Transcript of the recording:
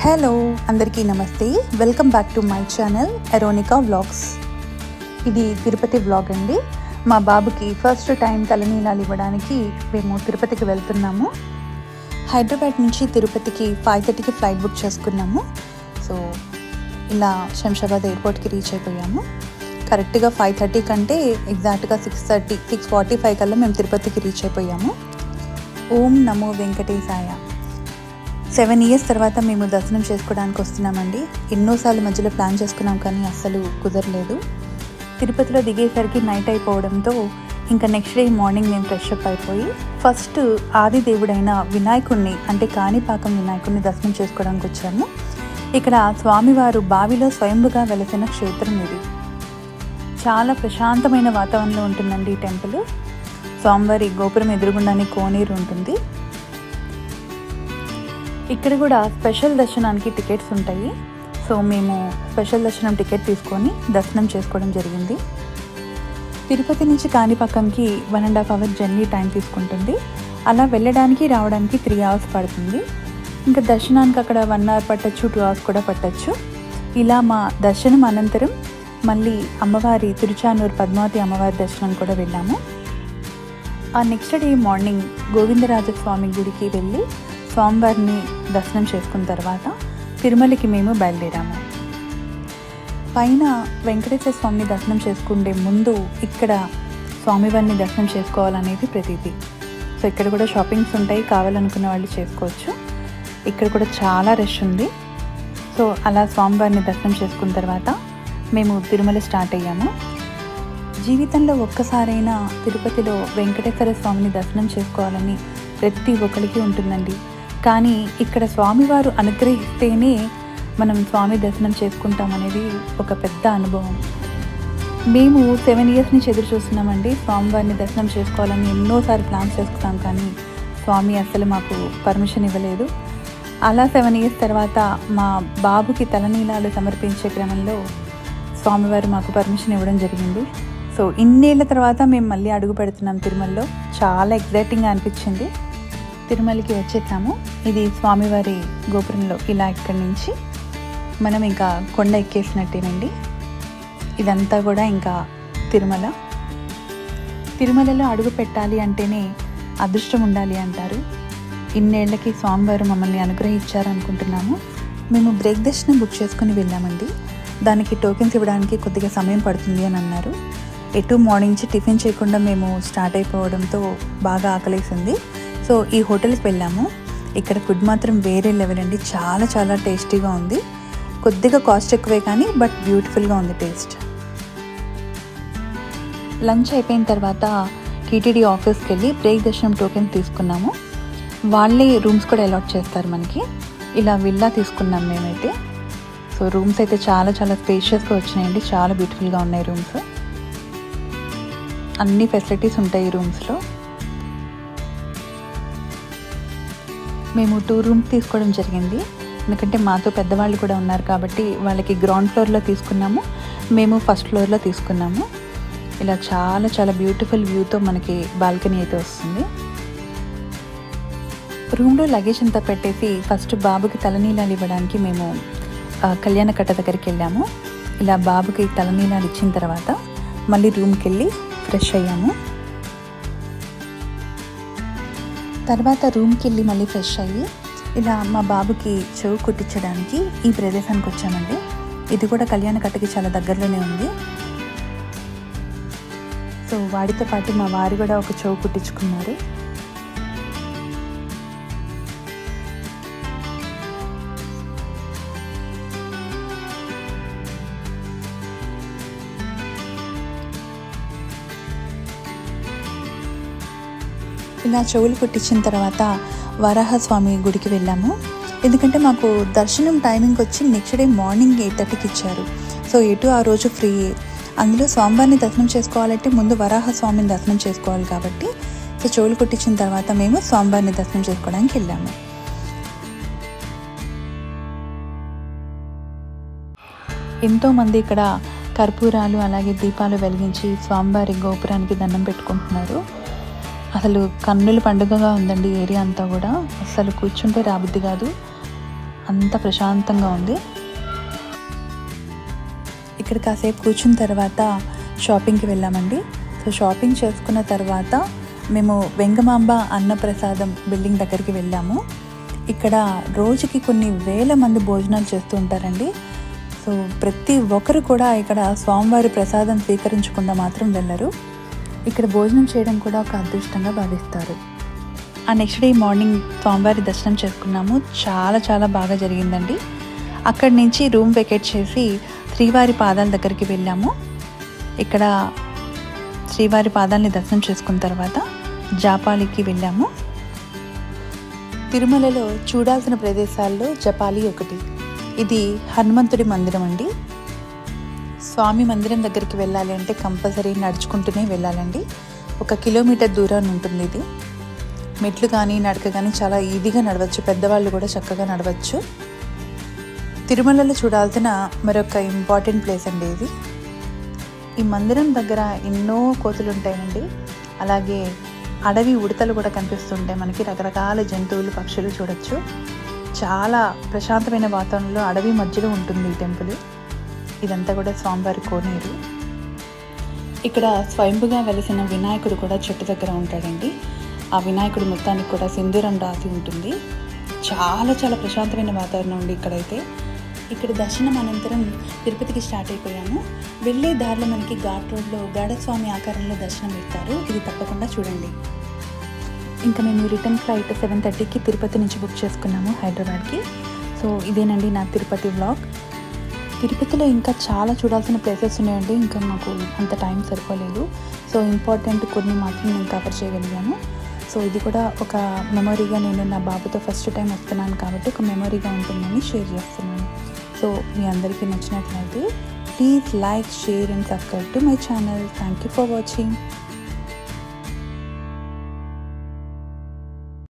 Hello అందరికీ నమస్తే. Welcome back to my channel Eronika vlogs. ఇది తిరుపతి వ్లాగ్ అండి. మా బాబుకి ఫస్ట్ టైం తలనీలాలు ఇవ్వడానికి మేము తిరుపతికి వెళ్తున్నాము. హైదరాబాద్ నుంచి తిరుపతికి 5:30కి ఫ్లైట్ బుక్ చేసుకున్నాము. సో ఇలా శంషాబాద్ ఎయిర్పోర్ట్కి రీచ్ అయిపోయాము. కరెక్ట్గా 5:30 కంటే ఎగ్జాక్ట్గా 6:45 కల్లా మేము తిరుపతికి రీచ్ అయిపోయాము. ఓం నమో వెంకటేశాయ. 7 years తర్వాత మేము దర్శనం చేసుకోవడానికి వస్తున్నామండి. ఎన్నోసార్లు మధ్యలో ప్లాన్ చేసుకున్నాం కానీ అస్సలు కుదరలేదు. తిరుపతిలో దిగేసరికి నైట్ అయిపోవడంతో ఇంకా నెక్స్ట్ డే మార్నింగ్ మేము ఫ్రెష్ అప్ అయిపోయి ఫస్ట్ ఆది దేవుడైన వినాయకుడిని అంటే కాణిపాకం వినాయకుడిని దర్శనం చేసుకోవడానికి వచ్చాము. ఇక్కడ స్వామివారు బావిలో స్వయంభుగా వెలసిన క్షేత్రం ఇది. చాలా ప్రశాంతమైన వాతావరణంలో ఉంటుందండి ఈ టెంపుల్. స్వామివారి గోపురం ఎదురుగుండానే కోనేరు ఉంటుంది. ఇక్కడ కూడా స్పెషల్ దర్శనానికి టికెట్స్ ఉంటాయి. సో మేము స్పెషల్ దర్శనం టికెట్ తీసుకొని దర్శనం చేసుకోవడం జరిగింది. తిరుపతి నుంచి కాణిపాకంకి 1.5 hour జర్నీ టైం తీసుకుంటుంది. అలా వెళ్ళడానికి రావడానికి 3 hours పడుతుంది. ఇంకా దర్శనానికి అక్కడ 1 hour పట్టచ్చు, 2 hours కూడా పట్టచ్చు. ఇలా మా దర్శనం అనంతరం మళ్ళీ అమ్మవారి తిరుచానూరు పద్మావతి అమ్మవారి దర్శనం కూడా వెళ్ళాము. ఆ నెక్స్ట్ డే మార్నింగ్ గోవిందరాజస్వామి గుడికి వెళ్ళి స్వామివారిని దర్శనం చేసుకున్న తర్వాత తిరుమలకి మేము బయలుదేరాము. పైన వెంకటేశ్వర స్వామిని దర్శనం చేసుకుంటే ముందు ఇక్కడ స్వామివారిని దర్శనం చేసుకోవాలనేది ప్రతీది. సో ఇక్కడ కూడా షాపింగ్స్ ఉంటాయి, కావాలనుకున్న వాళ్ళు చేసుకోవచ్చు. ఇక్కడ కూడా చాలా రష్ ఉంది. సో అలా స్వామివారిని దర్శనం చేసుకున్న తర్వాత మేము తిరుమల స్టార్ట్ అయ్యాము. జీవితంలో ఒక్కసారైనా తిరుపతిలో వెంకటేశ్వర స్వామిని దర్శనం చేసుకోవాలని ప్రతి ఒక్కరికి ఉంటుందండి. కానీ ఇక్కడ స్వామివారు అనుగ్రహిస్తేనే మనం స్వామి దర్శనం చేసుకుంటాం అనేది ఒక పెద్ద అనుభవం. మేము 7 years నుంచి ఎదురు చూస్తున్నామండి స్వామివారిని దర్శనం చేసుకోవాలని. ఎన్నోసార్లు ప్లాన్ చేసుకున్నాం కానీ స్వామి అసలు మాకు పర్మిషన్ ఇవ్వలేదు. అలా 7 years తర్వాత మా బాబుకి తలనీలాలు సమర్పించే క్రమంలో స్వామివారు మాకు పర్మిషన్ ఇవ్వడం జరిగింది. సో ఇన్నేళ్ల తర్వాత మేము మళ్ళీ అడుగు పెడుతున్నాం తిరుమలలో. చాలా ఎగ్జైటింగ్గా అనిపించింది. తిరుమలకి వచ్చేసాము. ఇది స్వామివారి గోపురంలో ఇలా ఇక్కడి నుంచి మనం ఇంకా కొండ ఎక్కేసినట్టేనండి. ఇదంతా కూడా ఇంకా తిరుమలలో అడుగు పెట్టాలి అంటేనే అదృష్టం ఉండాలి అంటారు. ఇన్నేళ్లకి స్వామివారు మమ్మల్ని అనుగ్రహించారు అనుకుంటున్నాము. మేము బ్రేక్ దర్శనం బుక్ చేసుకుని వెళ్ళామండి. దానికి టోకెన్స్ ఇవ్వడానికి కొద్దిగా సమయం పడుతుంది అని అన్నారు. ఎటు మార్నింగ్ నుంచి టిఫిన్ చేయకుండా మేము స్టార్ట్ అయిపోవడంతో బాగా ఆకలేసింది. సో ఈ హోటల్కి వెళ్ళాము. ఇక్కడ ఫుడ్ మాత్రం వేరే లెవెల్ అండి. చాలా చాలా టేస్టీగా ఉంది. కొద్దిగా కాస్ట్ ఎక్కువే కానీ బట్ బ్యూటిఫుల్గా ఉంది టేస్ట్. లంచ్ అయిపోయిన తర్వాత టీటీడీ ఆఫీస్కి వెళ్ళి బ్రేక్ దర్శనం టోకెన్ తీసుకున్నాము. వాళ్ళే రూమ్స్ కూడా అలాట్ చేస్తారు మనకి. ఇలా విల్లా తీసుకున్నాం మేమైతే. సో రూమ్స్ అయితే చాలా చాలా స్పేషియస్గా వచ్చినాయండి. చాలా బ్యూటిఫుల్గా ఉన్నాయి రూమ్స్. అన్ని ఫెసిలిటీస్ ఉంటాయి ఈ రూమ్స్లో. మేము 2 rooms తీసుకోవడం జరిగింది. ఎందుకంటే మాతో పెద్దవాళ్ళు కూడా ఉన్నారు కాబట్టి వాళ్ళకి గ్రౌండ్ ఫ్లోర్లో తీసుకున్నాము, మేము ఫస్ట్ ఫ్లోర్లో తీసుకున్నాము. ఇలా చాలా చాలా బ్యూటిఫుల్ వ్యూతో మనకి బాల్కనీ అయితే వస్తుంది. రూమ్లో లగేజ్ అంతా పెట్టేసి ఫస్ట్ బాబుకి తలనీలాలు ఇవ్వడానికి మేము కళ్యాణకట్ట దగ్గరికి వెళ్ళాము. ఇలా బాబుకి తలనీలాలు ఇచ్చిన తర్వాత మళ్ళీ రూమ్కి వెళ్ళి ఫ్రెష్ అయ్యాము. తర్వాత రూమ్కి వెళ్ళి మళ్ళీ ఫ్రెష్ అయ్యి ఇలా మా బాబుకి చెవు కుట్టించడానికి ఈ ప్రదేశానికి వచ్చామండి. ఇది కూడా కళ్యాణకట్టకి చాలా దగ్గరలోనే ఉంది. సో వాడితో పాటు మా వారు కూడా ఒక చెవు కుట్టించుకున్నారు. ఇలా చెవులు కుట్టించిన తర్వాత వరాహస్వామి గుడికి వెళ్ళాము. ఎందుకంటే మాకు దర్శనం టైమింగ్ వచ్చి నెక్స్ట్ డే మార్నింగ్ 8:30కి ఇచ్చారు. సో ఎటు ఆ రోజు ఫ్రీ. అందులో స్వామివారిని దర్శనం చేసుకోవాలంటే ముందు వరాహస్వామిని దర్శనం చేసుకోవాలి కాబట్టి సో చెవులు కుట్టించిన తర్వాత మేము స్వామివారిని దర్శనం చేసుకోవడానికి వెళ్ళాము. ఎంతోమంది ఇక్కడ కర్పూరాలు అలాగే దీపాలు వెలిగించి స్వామివారి గోపురానికి దండం పెట్టుకుంటున్నారు. అసలు కన్నుల పండుగగా ఉందండి ఏరియా అంతా కూడా. అసలు కూర్చుంటే రాబుద్ది కాదు, అంత ప్రశాంతంగా ఉంది. ఇక్కడ కాసేపు కూర్చున్న తర్వాత షాపింగ్కి వెళ్ళామండి. సో షాపింగ్ చేసుకున్న తర్వాత మేము వెంగమాంబ అన్నప్రసాదం బిల్డింగ్ దగ్గరికి వెళ్ళాము. ఇక్కడ రోజుకి కొన్ని వేల మంది భోజనాలు చేస్తూ ఉంటారండి. సో ప్రతి ఒక్కరు కూడా ఇక్కడ స్వామివారి ప్రసాదం స్వీకరించకుండా మాత్రం వెళ్ళరు. ఇక్కడ భోజనం చేయడం కూడా ఒక అదృష్టంగా భావిస్తారు. ఆ నెక్స్ట్ డే మార్నింగ్ స్వామివారి దర్శనం చేసుకున్నాము. చాలా బాగా జరిగిందండి. అక్కడి నుంచి రూమ్ వెకేట్ చేసి శ్రీవారి పాదాల దగ్గరికి వెళ్ళాము. ఇక్కడ శ్రీవారి పాదాలని దర్శనం చేసుకున్న తర్వాత జాపాలికి వెళ్ళాము. తిరుమలలో చూడాల్సిన ప్రదేశాల్లో జపాలి ఒకటి. ఇది హనుమంతుడి మందిరం అండి. స్వామి మందిరం దగ్గరికి వెళ్ళాలి అంటే కంపల్సరీ నడుచుకుంటూనే వెళ్ళాలండి. 1 కిలోమీటర్ దూరాన్ని ఉంటుంది ఇది. మెట్లు కానీ నడక కానీ చాలా ఈజీగా నడవచ్చు. పెద్దవాళ్ళు కూడా చక్కగా నడవచ్చు. తిరుమలలో చూడాల్సిన మరొక ఇంపార్టెంట్ ప్లేస్ అండి ఇది. ఈ మందిరం దగ్గర ఎన్నో కోతులు ఉంటాయండి. అలాగే అడవి ఉడతలు కూడా కనిపిస్తుంటాయి. మనకి రకరకాల జంతువులు, పక్షులు చూడొచ్చు. చాలా ప్రశాంతమైన వాతావరణంలో అడవి మధ్యలో ఉంటుంది ఈ టెంపుల్. ఇదంతా కూడా స్వామివారి కోనేరు. ఇక్కడ స్వయంభుగా వెలిసిన వినాయకుడు కూడా చెట్టు దగ్గర ఉంటాడండి. ఆ వినాయకుడు మొత్తానికి కూడా సింధూరం రాసి ఉంటుంది. చాలా ప్రశాంతమైన వాతావరణం ఉంది ఇక్కడైతే. ఇక్కడ దర్శనం అనంతరం తిరుపతికి స్టార్ట్ అయిపోయాము. వెళ్ళే దారిలో మనకి ఘాట్ రోడ్లో గాఢస్వామి ఆకారంలో దర్శనం ఇస్తారు. ఇది తప్పకుండా చూడండి. ఇంకా మేము రిటర్న్ ఫ్లైట్ 7:30కి తిరుపతి నుంచి బుక్ చేసుకున్నాము హైదరాబాద్కి. సో ఇదేనండి నా తిరుపతి వ్లాగ్. తిరుపతిలో ఇంకా చాలా చూడాల్సిన ప్లేసెస్ ఉన్నాయండి. ఇంకా మాకు అంత టైం సరిపోలేదు. సో ఇంపార్టెంట్ కొన్ని మాత్రం నేను కవర్ చేయగలిగాను. సో ఇది కూడా ఒక మెమొరీగా, నేను నా బాబుతో ఫస్ట్ టైం వస్తున్నాను కాబట్టి ఒక మెమొరీగా ఉంటుందని షేర్ చేస్తున్నాను. సో మీ అందరికీ నచ్చినట్లయితే please like, share and subscribe to my channel. Thank you for watching.